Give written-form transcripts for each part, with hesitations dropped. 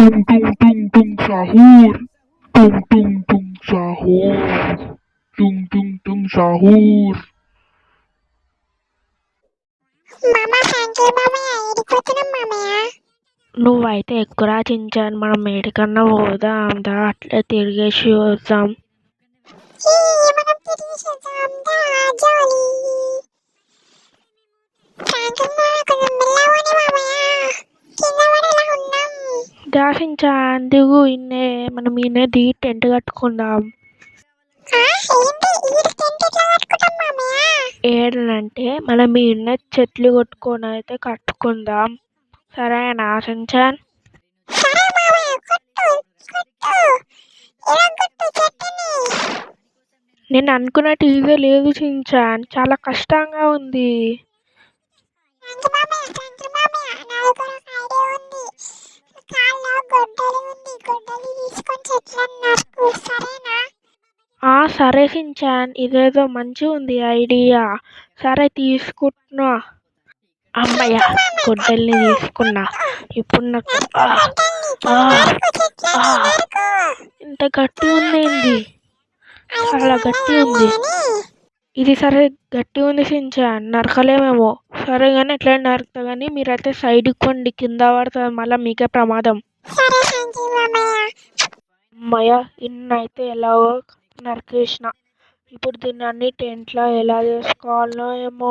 tung tung tung tung sahur, tung tung tung sahur, tung tung tung sahur. మామ thank you మామయ్య. ఏడిపోతున్నాం మామయ్య? నువ్వైతే ఎక్కువ చించాను. మనం ఏడికన్నా పోదాం దా, అట్లా తిరిగేసి వద్దాం. మనం తిరిగేసేద్దాం దా జాలీ. థ్యాంక్ యూ మామయ్య. కొంచెం మెల్లగానే మామయ్య, కింద పడేలా ఉన్నాం. దాసించాన్ దిగు, ఇన్నే మనం ఇన్నే దిగి టెంట్ కట్టుకుందాం. ఏంటి ఈ టెంట్ ఎట్లా కట్టుకుంటాం మామయ్య? ఏడనంటే మనం ఇన్న చెట్లు కొట్టుకొని అయితే కట్టుకుందాం. సరేనా సించాన్? సరే మామయ్య, కొట్టు కొట్టు, ఎరగొట్టు చెట్టుని. నేను అనుకున్నట్టు ఈజీ లేదు సించాన్, చాలా కష్టంగా ఉంది. థ్యాంక్ యూ మామయ్య, థ్యాంక్ యూ మామయ్య. నాకు కూడా ఒక ఐడియా ఉంది. కాళ్ళలో గొడ్డలి ఉంది, గొడ్డలి తీసుకొని చెట్లను నరుకు. సరేనా? సరే సించాన్, ఇదేదో మంచిగా ఉంది ఐడియా. సరే తీసుకుంటున్నా. అమ్మయ్య, గొడ్డల్ని తీసుకున్నా. ఇప్పుడు నాకు ఇంత గట్టి ఉంది, చాలా గట్టి ఉంది ఇది. సరే గట్టి ఉంది సించాన్, నరకలేమేమో. సరే కానీ ఎట్లా నరుకుతా కానీ మీరైతే సైడ్కి కొండి, కింద పడుతుంది మళ్ళీ మీకే ప్రమాదం. అమ్మయ్య, ఇన్నైతే ఎలాగో నరికేసిన. ఇప్పుడు దీన్ని అన్ని టెంట్లో ఎలా చేసుకోవాలో ఏమో.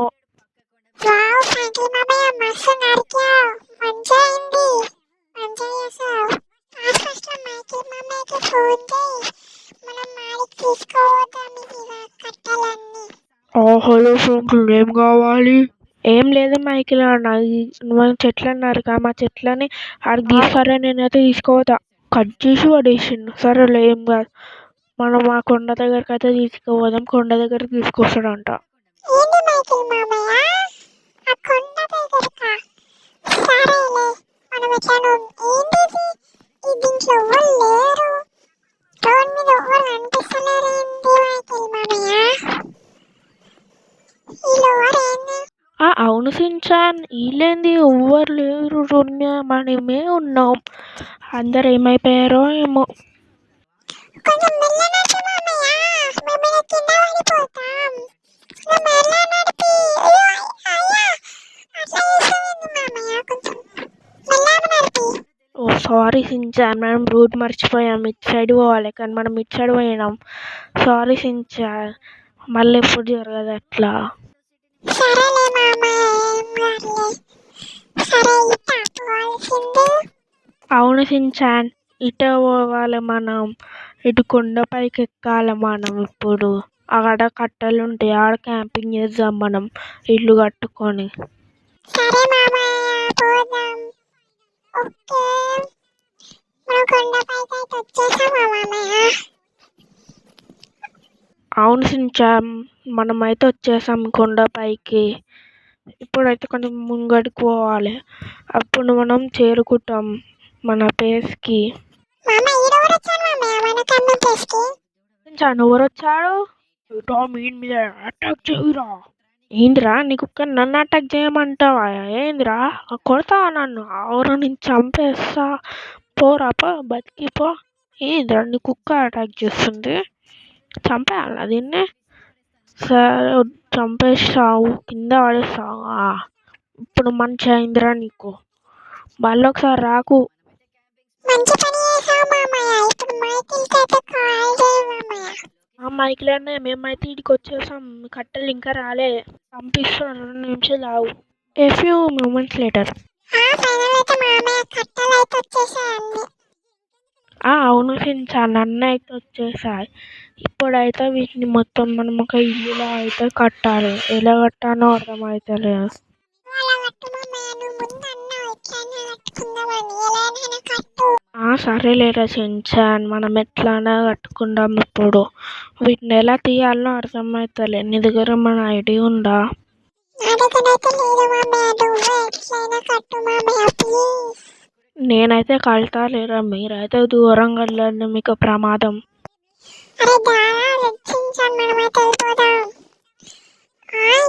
హలో ఫ్రెండ్స్, ఏం కావాలి? ఏం లేదు మైకిల్ అన్న, మనం చెట్లను నరక మా చెట్లని ఆడికి తీసుకురా, నేనైతే తీసుకోవద్దా. కట్ చేసి పడేసిండు. సరేలే ఏం కాదు, మనం ఆ కొండ దగ్గరికి అయితే తీసుకుపోదాం. కొండ దగ్గరికి తీసుకొస్తాడంట. అవును సించాన్, వీళ్ళేంది ఎవ్వరు లేరు, మనమే ఉన్నాం. అందరు ఏమైపోయారో ఏమో. సారీ సించాన్, మనం రూట్ మర్చిపోయాం. ఇటు సైడ్ పోవాలి కానీ మనం ఇటు సైడ్ పోయినాం. సారీ సించాన్, మళ్ళీ ఎప్పుడు జరగదు అట్లా. అవును సించాన్, ఇటే పోవాలి మనం. ఇటు కొండపైకి ఎక్కాలి మనం. ఇప్పుడు అక్కడ కట్టెలు ఉంటాయి, ఆడ క్యాంపింగ్ చేద్దాం మనం ఇల్లు కట్టుకొని. అవును సించాన్, మనమైతే వచ్చేసాం కొండపైకి. ఇప్పుడైతే కొంచెం ముంగడికి పోవాలి, అప్పుడు మనం చేరుకుంటాం మన ప్లేస్కి. ఎవరు వచ్చాడు? మీన్ మీద అటాక్ చేయురా. ఏందిరా నీకు నన్ను అటాక్ చేయమంటావా? ఏందిరా కొడతావా నన్ను? ఎవరు నేను చంపేస్తా, పోరా పో, బతికిపో. ఏందిరా నీ కుక్క అటాక్ చేస్తుంది, చంపేయాలా దీన్ని? సరే చంపేస్తావు, కింద పడేస్తావు. ఇప్పుడు మంచి అయిందిరా నీకు, మళ్ళీ ఒకసారి రాకు. మైకిల్ అన్న, మేమైతే ఇడికి వచ్చేసాం. కట్టెలు ఇంకా రాలే, పంపిస్తాను 2 నిమిషాలు ఆగు. A few moments later. అవును సించాన్, అన్న అయితే వచ్చేసాయి. ఇప్పుడైతే వీటిని మొత్తం మనం ఒక ఇల్లులా అయితే కట్టాలి. ఎలా కట్టాలో అర్థమవుతలేదు. సరేలేరా సించాన్, మనం ఎట్లానా కట్టుకుందాం. ఇప్పుడు వీటిని ఎలా తీయాలో అర్థమవుతలే. నీ దగ్గర మన ఐడియా ఉందా? నేనైతే కడతా లేరా, మీరైతే దూరంగా వెళ్ళండి, మీకు ప్రమాదం.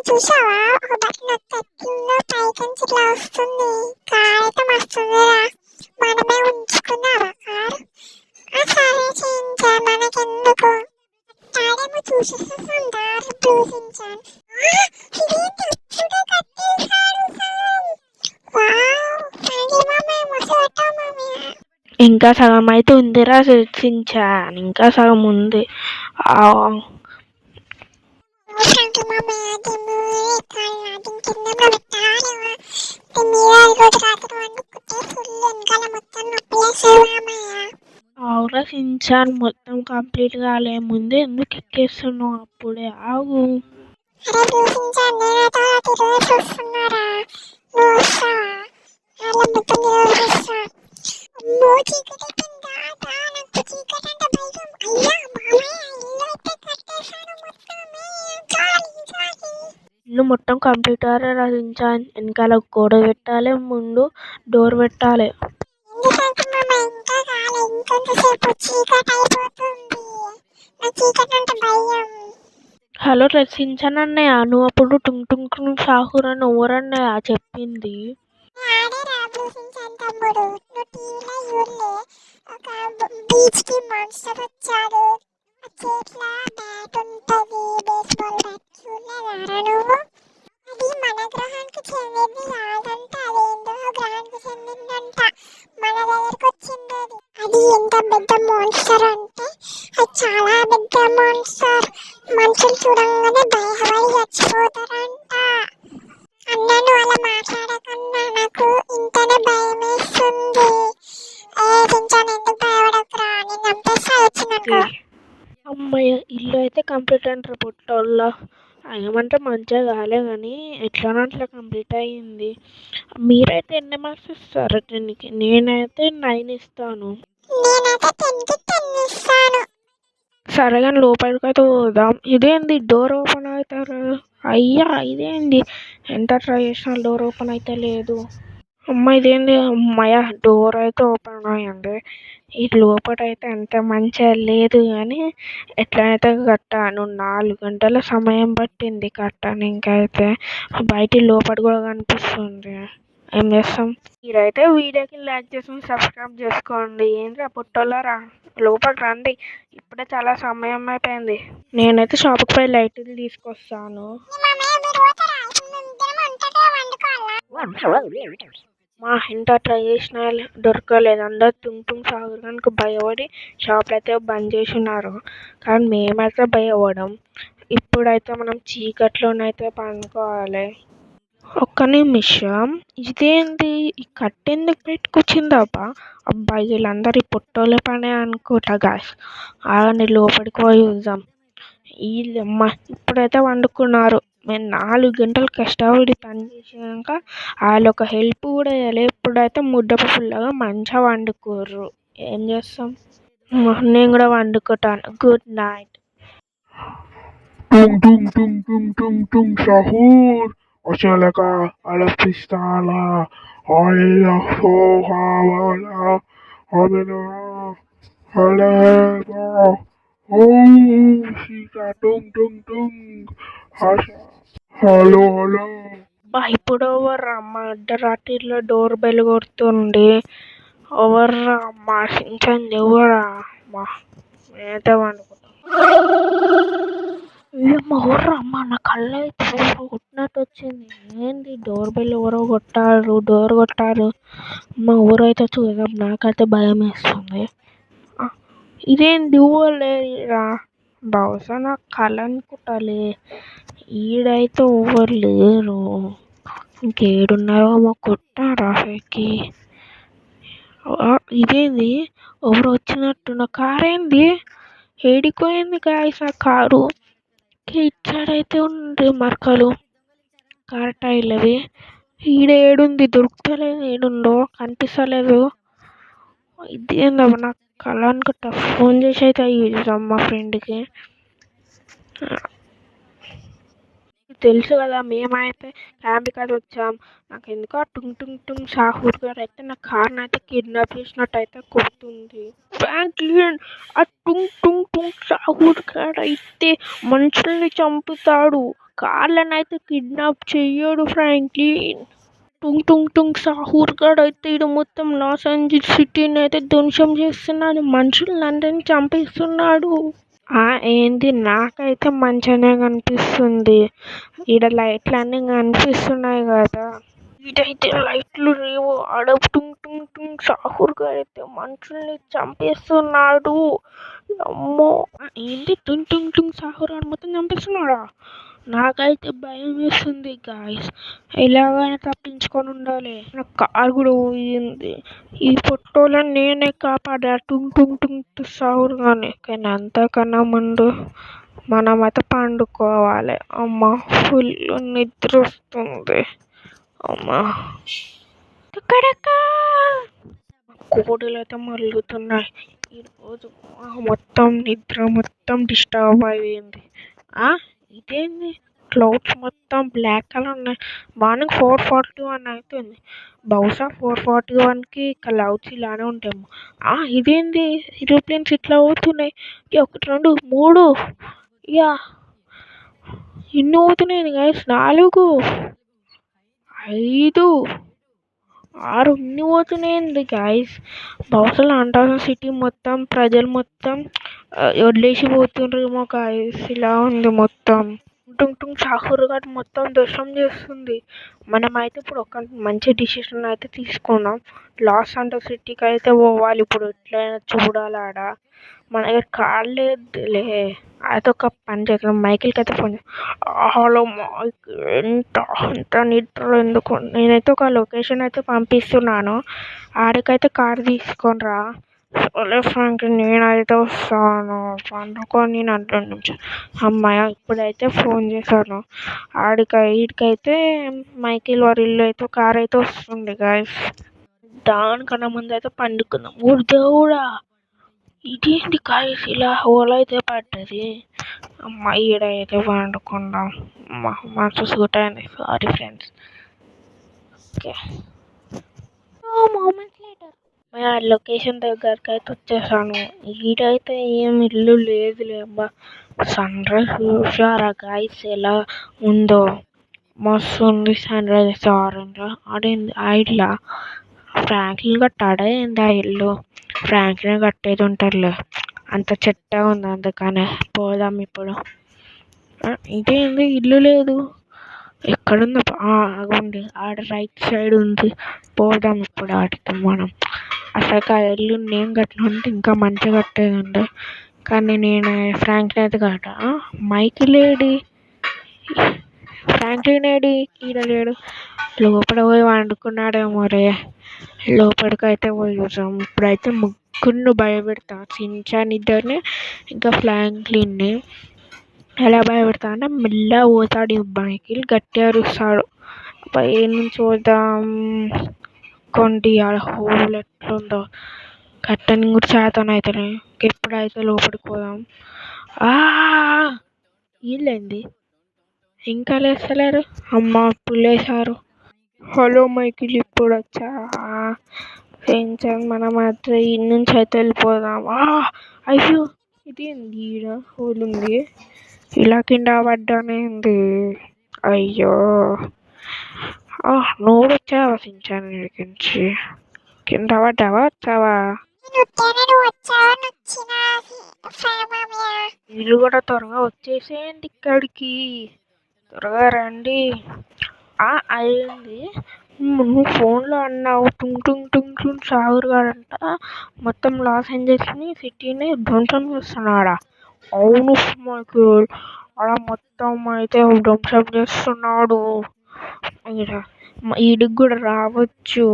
చూసావా, ఒక బటన్ పైకి ఇట్లా వస్తుంది. కార్ అయితే మస్తుంది, మనమే ఉంచుకుందాం. సించాన్. ఇదేంటి అప్పుడే కట్టేశాడు సామ్. వావ్ ఫ్రాంకీ మామయ్య మస్తు కొట్టావు మామయ్య. ఇంకా సగం అయితే ఉందిరా సించాన్, ఇంకా సగం ఉంది. ఫ్రాంకీ మామయ్య దీన్ని ఎక్కాలి, దీని కింద పెట్టాలి. మీద రోజు రాత్రి వండుకుంటే ఫుల్ వెనకాల మొత్తం నొప్పి వేసేది మామయ్య. అవురా సించాన్, మొత్తం కంప్లీట్ కాలే ముందే ఎందుకు ఎక్కేస్తున్నావు? అప్పుడే ఆగు. అరే చూసించాను, నేనైతే తిరిగి చూస్తున్నారా, నువ్వు వస్తావా? అలా మొత్తం చూస్తా. అమ్మో చీకటి అయిపోయిందా, నాకు చీకటి అంటే భయం. అయ్యా మామయ్య ఇల్లు అయితే కట్టేశాడు మొత్తమే. ఇల్లు మొత్తం కంప్లీట్ రా సించాన్. వెనకాల గోడ పెట్టాలి, ముందు డోర్ పెట్టాలి. ఎందుకంటే మామయ్య ఇంకా కాలే, ఇంకొంతసేపు చీకటి అయిపోతుంది. నాకు చీకటి అంటే భయం. హలో సించాన్ అన్నయ్య, నువ్వు అప్పుడు టుంగ్ టుంగ్ టుంగ్ సాహూర్ అని ఎవరన్నయ్య చెప్పింది? ఆడేరా బ్లూసించాన్ తమ్ముడు, నువ్వు టీవీలో చూడలే? ఒక బీచ్ కి మాన్స్టర్ వచ్చాడు, ఆ చేతిలో బ్యాట్ ఉంటది, బేస్బాల్ బ్యాట్. చూడలేదారా నువ్వు? అది మన గ్రహానికి చెందింది కాదంట, అదేందో గ్రహానికి చెందిందంట. మన దగ్గరకు వచ్చింది అది. అది ఎంత పెద్ద మాన్స్టర్ అంటే అది చాలా పెద్ద మాన్స్టర్. మనుషులు చూడంగానే భయపడి చచ్చిపోతారంట. అన్నను అలా మాట్లాడకన్నా, నాకు ఇంతనే భయం వేస్తుంది. సించాన్ ఎందుకు భయపడకురా, నేను చంపేస్తా వచ్చిందనుకో. అమ్మయ్య, ఇల్లు అయితే కంప్లీట్ అంటారు పుట్టోళ్ళ. ఏమంటే మంచిగా కాలే కానీ ఎట్లనో అట్లా కంప్లీట్ అయ్యింది. మీరైతే ఎన్ని మార్క్స్ ఇస్తారు దీనికి? నేనైతే 9 ఇస్తాను. నేనైతే 10కి 10 ఇస్తాను. సరే కానీ లోపలికి అయితే పోదాం. ఇదేంది డోర్ ఓపెన్ అవుతారు? అయ్యా ఇదేంది ఎంత ట్రై చేసినా డోర్ ఓపెన్ అయితే లేదు. అమ్మ ఇదేంది, అమ్మయ్య డోర్ అయితే ఓపెన్ అయ్యింది. ఈ లోపలైతే అంత మంచిగా లేదు కానీ ఎట్లయితే కట్టాను. 4 గంటల సమయం పట్టింది కట్టడానికి. అయితే బయట లోపల కూడా కనిపిస్తుంది. ఏం చేస్తాం? మీరైతే వీడియోకి లైక్ చేసుకుని సబ్స్క్రైబ్ చేసుకోండి. ఏంటి పుట్టోళ్ళరా, లోపలికి రండి, ఇప్పుడే చాలా సమయం అయిపోయింది. నేనైతే షాప్కి పోయి లైట్లు తీసుకొస్తాను. మా ఇంత ట్రై చేసినా దొరకలేదు. అందరు తుంగ్ తుంగ్ సాగడానికి భయపడి షాప్లు అయితే బంద్ చేసినారు, కానీ మేమైతే భయపడం. ఇప్పుడైతే మనం చీకట్లోనైతే పండుకోవాలి. ఒక్క నిమిషం, ఇదేంటి ఈ కట్టెందుకు పెట్టుకొచ్చిందబ్బా? అబ్బా వీళ్ళందరూ ఈ పుట్టోళ్ళ పనే అనుకుంటా గాయస్. అలానే లోపలికి పోయి చూద్దాం. వీళ్ళమ్మ ఇప్పుడైతే వండుకున్నారు. మేము 4 గంటలు కష్టపడి పని చేసినాక వాళ్ళు ఒక హెల్ప్ కూడా చేయలేదు. ఇప్పుడైతే ముద్ద ఫుల్గా మంచిగా వండుకోర్రు. ఏం చేస్తాం, నేను కూడా వండుకుంటాను. Good night. tung tung tung tung tung tung sahur. Ocelaka ala pistala. Ala sohawala. Abena. Aleba. Oh, sita tung tung tung. Hasha. Hello, hello. బా ఇప్పుడు ఎవర్రా అమ్మ అర్ధరాత్రిలో డోర్ బెల్ కొడుతుంది? ఎవర్రా అమ్మ సించండి, ఎవరా అమ్మా? నేనైతే వండుకుంటాను. వీళ్ళమ్మ ఎవర్రా అమ్మ, నా కళ్ళు అయితే ఎవరో కొట్టినట్టు వచ్చింది. ఏంది డోర్ బెల్ ఎవరో కొట్టారు, డోర్ కొట్టారు. అమ్మ ఎవరైతే చూద్దాం, నాకైతే భయం వేస్తుంది. ఇదేంటి ఇవ్వలేరా? బహుశా నా కళ అనుకుంటాలే. ఈడైతే ఎవరు లేరు. ఇంకేడున్నారో మా కొట్టారా ఎక్కి. ఇదేంది ఎవరు వచ్చినట్టు? నా కారు ఏంది ఏడిపోయింది గాయస్? ఆ కారు ఇచ్చాడైతే ఉంది మరకలు, కార్ టైర్లు అవి. ఈడేడుంది దొరుకుతలేదు, ఏడుందో కనిపిస్తలేదు. ఇదేందబ్బా నా కళ అనుకుంటా. ఫోన్ చేసి అయితే చూద్దాం మా ఫ్రెండ్కి. తెలుసు కదా మేమైతే ఫ్యామిలీ కాదు వచ్చాం. నాకు ఎందుకో ఆ టుంగ్ టుంగ్ టుంగ్ సాహూర్ గారు అయితే నా కార్ని అయితే కిడ్నాప్ చేసినట్టు అయితే కొడుతుంది. ఫ్రాంక్లిన్, ఆ టుంగ్ టుంగ్ టుంగ్ సాహూర్ గారు అయితే మనుషుల్ని చంపుతాడు, కార్లను అయితే కిడ్నాప్ చెయ్యడు ఫ్రాంక్లిన్. టుంగ్ టుంగ్ టుంగ్ సాహూర్ గారు అయితే ఇది మొత్తం లాస్ ఏంజల్స్ సిటీని అయితే ధ్వంసం చేస్తున్నాడు, మనుషులను అందరినీ చంపేస్తున్నాడు. ఏంది నాకైతే మంచిగానే కనిపిస్తుంది. ఈడ లైట్లన్నీ కనిపిస్తున్నాయి కదా. ఈడైతే లైట్లు లేవు. ఆడ టుంగ్ టుంగ్ టుంగ్ సాహుర్ గారైతే మనుషుల్ని చంపేస్తున్నాడు. అమ్మో! ఏంది టుంగ్ టుంగ్ టుంగ్ సాహుర్ గాడు మొత్తం చంపేస్తున్నాడా? నాకైతే భయం వేస్తుంది గాయ్స్. ఎలాగైనా తప్పించుకొని ఉండాలి. నా కారు కూడా పోయింది. ఈ పొట్టోళ్ళని నేనే కాపాడా టుంగ్ టుంగ్ టుంగ్ సాహుర్ గాని. కానీ అంతకన్నా ముందు మనమైతే పండుకోవాలి. అమ్మ ఫుల్ నిద్ర వస్తుంది. అమ్మా కోడలు అయితే మరుగుతున్నాయి. ఈరోజు మొత్తం నిద్ర మొత్తం డిస్టర్బ్ అయ్యింది. ఇదేంది క్లౌడ్స్ మొత్తం బ్లాక్ కలర్ ఉన్నాయి. మార్నింగ్ 4:41 అవుతుంది. బహుశా 4:41కి క్లౌడ్స్ ఇలానే ఉంటాయేమో. ఇదేంది ఏరోప్లేన్స్ ఇట్లా అవుతున్నాయి. 1, 2, 3 ఇక ఇన్ని అవుతున్నాయి గైస్. 4, 5, 6 ఇన్ని పోతున్నాయండి గాయస్. బహుశా అంటారు సిటీ మొత్తం ప్రజలు మొత్తం వదిలేసి పోతుండ్రేమో గాయస్. ఇలా ఉంది మొత్తం. టుంగ్ టుంగ్ సాహుర్ గారు మొత్తం దర్శనం చేస్తుంది. మనమైతే ఇప్పుడు ఒక మంచి డిసిషన్ అయితే తీసుకున్నాం. లాస్ ఏంజెల్స్ సిటీకి అయితే పోవాలి. ఇప్పుడు ఎట్లయినా చూడాలి ఆడ. మన దగ్గర కార్ లేదులే. అయితే ఒక పని చేద్దాం. మైకిల్కి అయితే ఫోన్ హలో మైకిల్, ఎంత నిద్ర ఎందుకు? నేనైతే ఒక లొకేషన్ అయితే పంపిస్తున్నాను. ఆడికైతే కార్ తీసుకొని రా. సరే ఫ్రాంక్, నేనైతే వస్తాను. పండుకొని నేను 2 నిమిషాలు. అమ్మాయ ఇప్పుడైతే ఫోన్ చేశాను. వీడికైతే మైకిల్ వారి ఇల్లు అయితే కార్ అయితే వస్తుంది గాయస్. దానికన్నా ముందు అయితే పండుకుందాం. దేవుడా, ఇదేంటి గాయస్ ఇలా హోల్ అయితే పడ్డది. అమ్మ ఈడైతే వండుకుందాం. మనసు సూట్ అయింది. Sorry friends. ఓకే, లొకేషన్ దగ్గరికి అయితే వచ్చేసాను. ఈడైతే ఏం ఇల్లు లేదులే. అబ్బా సన్ రైజ్ చూసారా గాయస్ ఎలా ఉందో? మస్తు ఉంది సన్ రైజ్. ఆరెంజ్ ఆడేంది ఆ ఇల్లా? ఫ్రాంక్లిన్ కట్టాడా ఏంది ఆ ఇల్లు? ఫ్రాంక్లిన్ కట్టేది ఉంటారులే. అంత చెత్తగా ఉంది. అందుకనే పోదాం ఇప్పుడు. ఇదేంది ఇల్లు లేదు? ఎక్కడుందో అగోండి ఆడ రైట్ సైడ్ ఉంది. పోదాం ఇప్పుడు ఆడికి మనం. అసలు ఆ ఇల్లు నేను కట్టిన ఉంటే ఇంకా మంచిగా కట్టేది ఉండే. కానీ నేను ఫ్రాంక్లిన్ అయితే కట్ట. Michael AD? Franklin AD? ఈడ లేడు. లోపల పోయి వండుకున్నాడేమో రే. లోపలికైతే పోయి చూసాం. ఇప్పుడైతే ముగ్గురిని భయపెడతా. చించాన్ ఇద్దరిని ఇంకా ఫ్రాంక్లిన్ని. ఎలా భయపెడతా అంటే మెల్లగా పోతాడు ఈ మైకిల్. గట్టిగా అరుస్తాడు. ఏ నుంచి చూద్దాం. కొండి ఆడ హోల్ ఎట్లుందో కట్టని కూడా చేతన అవుతాయి. ఎప్పుడైతే లోపలికి పోదాం. వీళ్ళేంది ఇంకా లేస్తలేరు? అమ్మ ఇప్పుడు లేచారు. హలో మైకిల్, ఇప్పుడు వచ్చా? మనం మాత్రం ఈ నుంచి అయితే వెళ్ళిపోదాం. అయ్యో ఇదేంది ఈడ హోల్ ఉంది? ఇలా కింద పడ్డానేంది? అయ్యో, నువ్వు వచ్చావా సించాన్ నుంచి? కింద పడ్డావా వచ్చావా? మీరు కూడా త్వరగా వచ్చేసేయండి ఇక్కడికి. త్వరగా రండి. అయింది. నువ్వు ఫోన్లో అన్నావు టుంగ్ టుంగ్ టుంగ్ టుంగ్ సాహుర్ గాడంట మొత్తం లాస్ ఏంజల్స్ని సిటీని ధ్వంసం చేస్తున్నాడా? అవును మైకిల్, అలా మొత్తం అయితే ధ్వంసం చేస్తున్నాడు. ఈడికి కూడా రావచ్చు.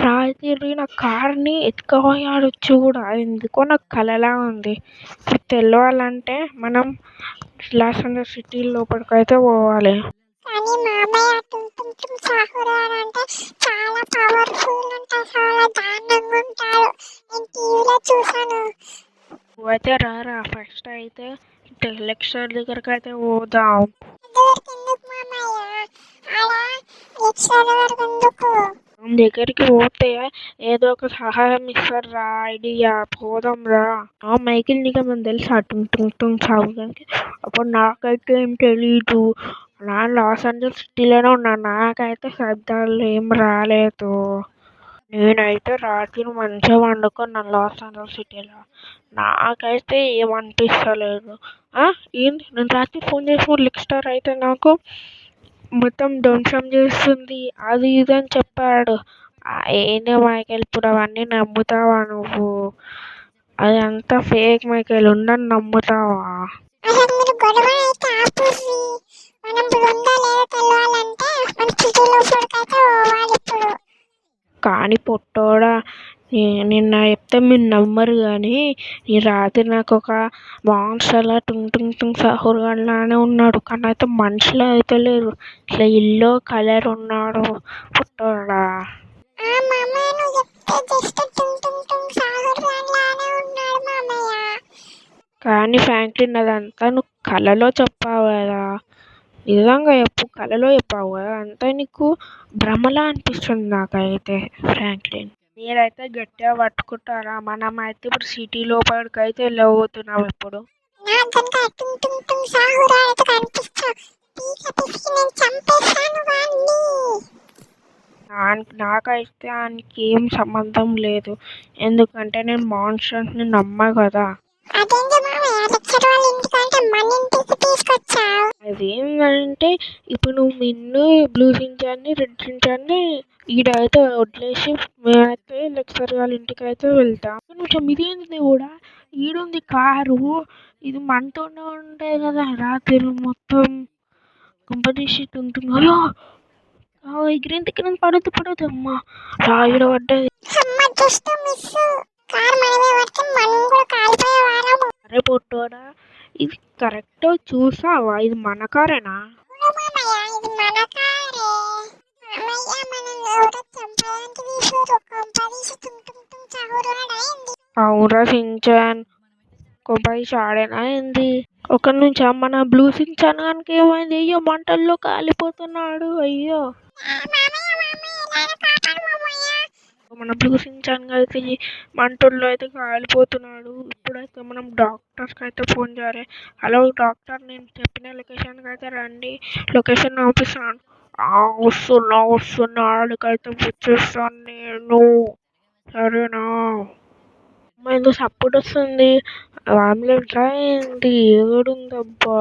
రాత్రి నా కార్ని ఎత్తుకుపోయాడు చూడ. ఎందుకో నాకు కలలా ఉంది. ఇప్పుడు తెలవాలంటే మనం లాస్ ఏంజల్స్ సిటీ లోపలికైతే పోవాలి. కానీ మామయ్య టుంగ్ టుంగ్ టుంగ్ సాహుర్ అంటే చాలా పవర్ఫుల్ ఉంటాడు. చాలా దారుణంగా ఉంటాడు. నేను టీవీలో చూసాను. నువ్వైతే రారా. ఫస్ట్ అయితే లెక్చరర్ దగ్గరికి అయితే పోదాం. దగ్గరికి పోతే ఏదో ఒక సహాయం ఇస్తారు రా. ఐడియా, పోదాం రా. మైకిల్ నీకు ఏమైనా తెలుసా టుంగ్ టుంగ్ టుంగ్ సాహుర్కి? అప్పుడు నాకైతే ఏం తెలీదు. నా లాస్ ఏంజల్స్ సిటీలోనే ఉన్నా. నాకైతే శబ్దాలు ఏం రాలేదు. నేనైతే రాత్రి మంచిగా పండుకున్నా లాస్ ఏంజల్స్ సిటీలో. నాకైతే ఏమనిపిస్తలేదు. ఏంది నేను రాత్రి ఫోన్ చేసినప్పుడు లెక్స్టార్ అయితే నాకు మొత్తం ధ్వంసం చేస్తుంది అది ఇది అని చెప్పాడు. ఏంది మైకేల్ ఇప్పుడు అవన్నీ నమ్ముతావా నువ్వు? అదంతా ఫేక్ మైకేల్ ఉండని నమ్ముతావా? అసలు మీరు గొడవ అయితే ఆపేసి మనం ఉందో లేదో తెలియాలంటే మన సిటీలో అయితే పోవాలి ఇప్పుడు. కానీ పొట్టోడా నిన్న చెప్తే మీరు నమ్మరు కానీ ఈ రాత్రి నాకు ఒక మాన్స్టర్లా టుంగ్ టుంగ్ టుంగ్ సహూర్ లానే ఉన్నాడు. కానీ అయితే మనిషిలో అయితే లేరు. ఇట్లా ఇల్లు కలర్ ఉన్నాడు పొట్టోడా. మామయ్య నువ్వు చెప్తే జస్ట్ టుంగ్ టుంగ్ టుంగ్ సాగర్ లానే ఉన్నాడు మామయ్య. కానీ ఫ్రాంక్లిన్ అదంతా నువ్వు కలలో చెప్పావు కదా. నిజంగా చెప్పు, కలలో చెప్పావు కదా. అంతా నీకు భ్రమలా అనిపిస్తుంది నాకైతే ఫ్రాంక్లిన్. మీరైతే గట్టిగా పట్టుకుంటారా? మనం అయితే ఇప్పుడు సిటీ లోపలికి అయితే వెళ్ళబోతున్నాం ఇప్పుడు. నాకంతా టుంగ్ టుంగ్ టుంగ్ సాగర్ అయితే కనిపిస్తా. పీక పిసికి నేను చంపేస్తాను వాణ్ణి. నాకైతే ఆయనకి ఏం సంబంధం లేదు. ఎందుకంటే నేను మాన్స్టర్స్ని నమ్మా కదా. అదేంటి మామయ్య లెక్చర్ వాళ్ళ ఇంటికంటే మన ఇంటికి తీసుకొచ్చావు? అదేంటంటే ఇప్పుడు నువ్వు మిన్ను బ్లూ సించాన్ని రెడ్ సించాన్ని ఈడైతే వదిలేసి మేమైతే లెక్చర్ వాళ్ళ ఇంటికి అయితే వెళ్తాం. కొంచెం ఇదేంటి కూడా ఈడుంది కారు. ఇది మనతోనే ఉంటాయి కదా రాత్రి మొత్తం కంపెనీషి టుంటుంది. అయ్యో ఎగిరిన దగ్గర పడదు అమ్మా రాయిడ పడ్డది. అరే పొట్టోడా, ఇది కరెక్ట్ చూసావా? ఇది మన కారేనా? అవురా సించాన్, కొంపదీసి ఆడేనా ఏంది? ఒక నుంచి మన బ్లూ సించాన్ కనుక ఏమైంది? అయ్యో మంటల్లో కాలిపోతున్నాడు. అయ్యో మన బ్లూ సించాన్ అయితే మంటల్లో అయితే కాలిపోతున్నాడు. ఇప్పుడైతే మనం డాక్టర్స్కి అయితే ఫోన్ చేయాలి. హలో డాక్టర్, నేను చెప్పిన లొకేషన్కి అయితే రండి, లొకేషన్ పంపిస్తాను. వస్తున్నా ఆడికైతే వచ్చేస్తాను నేను, సరేనా? ఎందుకు సపోర్ట్ వస్తుంది? అంబులెన్స్ ఏంటి? ఏడుందబ్బా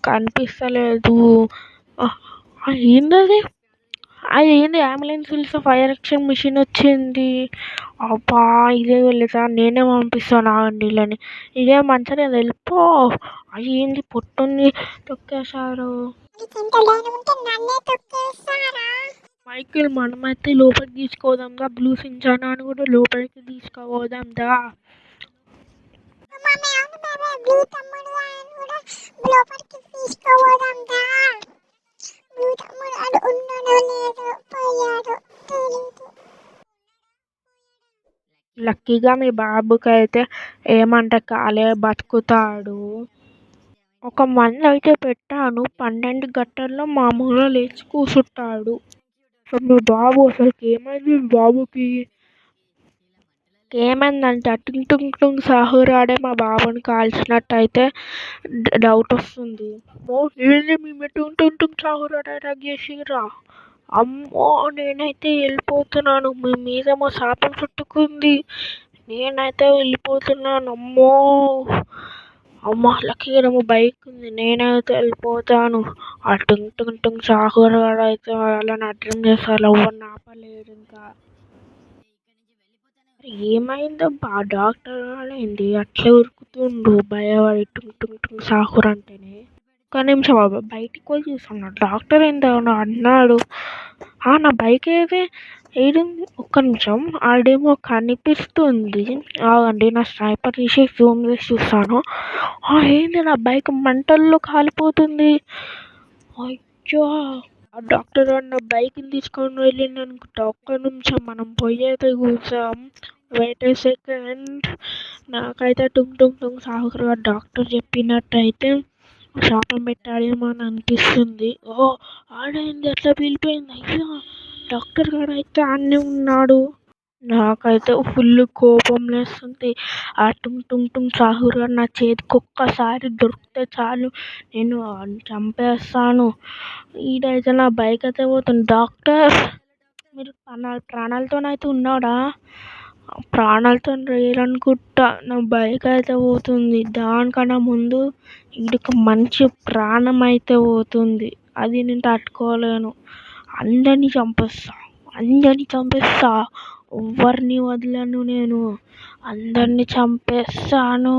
కనిపిస్తలేదు. ఏంటది? అది ఏంది? అంబులెన్స్ పిలిస్తే ఫైర్ యాక్షన్ మిషన్ వచ్చింది. అబ్బా ఇదే వెళ్తా, నేనే పంపిస్తాను ఆగండి వీళ్ళని. ఇదే మంచిగా వెళ్ళిపో. అది ఏంది పొట్టుని తొక్కేశారు. మైకిల్ మనమైతే లోపలికి తీసుకోదాందా? బ్లూ సించానా అని కూడా లోపలికి తీసుకోదాందా? లక్కీగా మీ బాబుకి అయితే ఏమంట కాలే, బతుకుతాడు. ఒక మందు అయితే పెట్టాను, 12 గంటల్లో మామూలుగా లేచి కూర్చుంటాడు. మీ బాబు అసలుకి ఏమైంది? మీ బాబుకి ఏమైందంటే టుంగ్ టుంగ్ టుంగ్ సాహూర్ ఆడే మా బాబుని కాల్చినట్టు అయితే డౌట్ వస్తుంది. ఏంటి మేము టుంగ్ టుంగ్ టుంగ్ సాహూర్ ఆడే అటాక్ చేసిరా? అమ్మో నేనైతే వెళ్ళిపోతున్నాను. మీ మీదేమో శాపం చుట్టుకుంది. నేనైతే వెళ్ళిపోతున్నాను. అమ్మ లక్కీగా బైక్ ఉంది, నేనైతే వెళ్ళిపోతాను. ఆ టుంగ్ టుంగ్ టుంగ్ సాహూర్ అయితే వాళ్ళని అడ్డం చేస్తారు. ఎవరిని ఆపలేరు ఇంకా. ఏమైందబ్బా డాక్టర్ ఏంది అట్లా ఉరుకుతుండు భయపడి టుంగ్ టుంగ్ టుంగ్ సాహూర్ అంటేనే. ఒక నిమిషం బయటికి పోయి చూస్తున్నాడు డాక్టర్ ఏందో అన్నాడు. నా బైక్ ఏడింది? ఒక్క నిమిషం, ఆడేమో కనిపిస్తుంది. ఆగండి నా స్నైపర్ తీసి జూమ్ చేసి చూస్తాను. ఏంది నా బైక్ మంటల్లో కాలిపోతుంది. అయ్యో ఆ డాక్టర్ నా బైక్ని తీసుకొని వెళ్ళిందనుకుంటా. ఒక్క నిమిషం మనం పోయేది కూర్చాం. వెయిట్ ఏ సెకండ్. నాకైతే టుంగ్ టుంగ్ టుంగ్ సాహూర్ డాక్టర్ చెప్పినట్టయితే శాపం పెట్టాడేమో అని అనిపిస్తుంది. ఆడైంది అట్లా పీలిపోయింది. అయ్యో డాక్టర్ గారు అయితే అన్నీ ఉన్నాడు. నాకైతే ఫుల్ కోపం లేస్తుంది. ఆ టుంగ్ టుంగ్ టుంగ్ సాహూర్ నా చేతికి ఒక్కసారి దొరికితే చాలు, నేను చంపేస్తాను. ఈడైతే నా బైక్ అయితే పోతుంది. డాక్టర్ మీరు ప్రాణాలతోనైతే ఉన్నాడా? ప్రాణాలతో లేరనుకుంటా. నా బైక్ అయితే పోతుంది. దానికన్నా ముందు ఈడొక మంచి ప్రాణం అయితే పోతుంది. అది నేను తట్టుకోలేను. అందరినీ చంపేస్తా. ఎవ్వరిని వదలను నేను. అందరినీ చంపేస్తాను.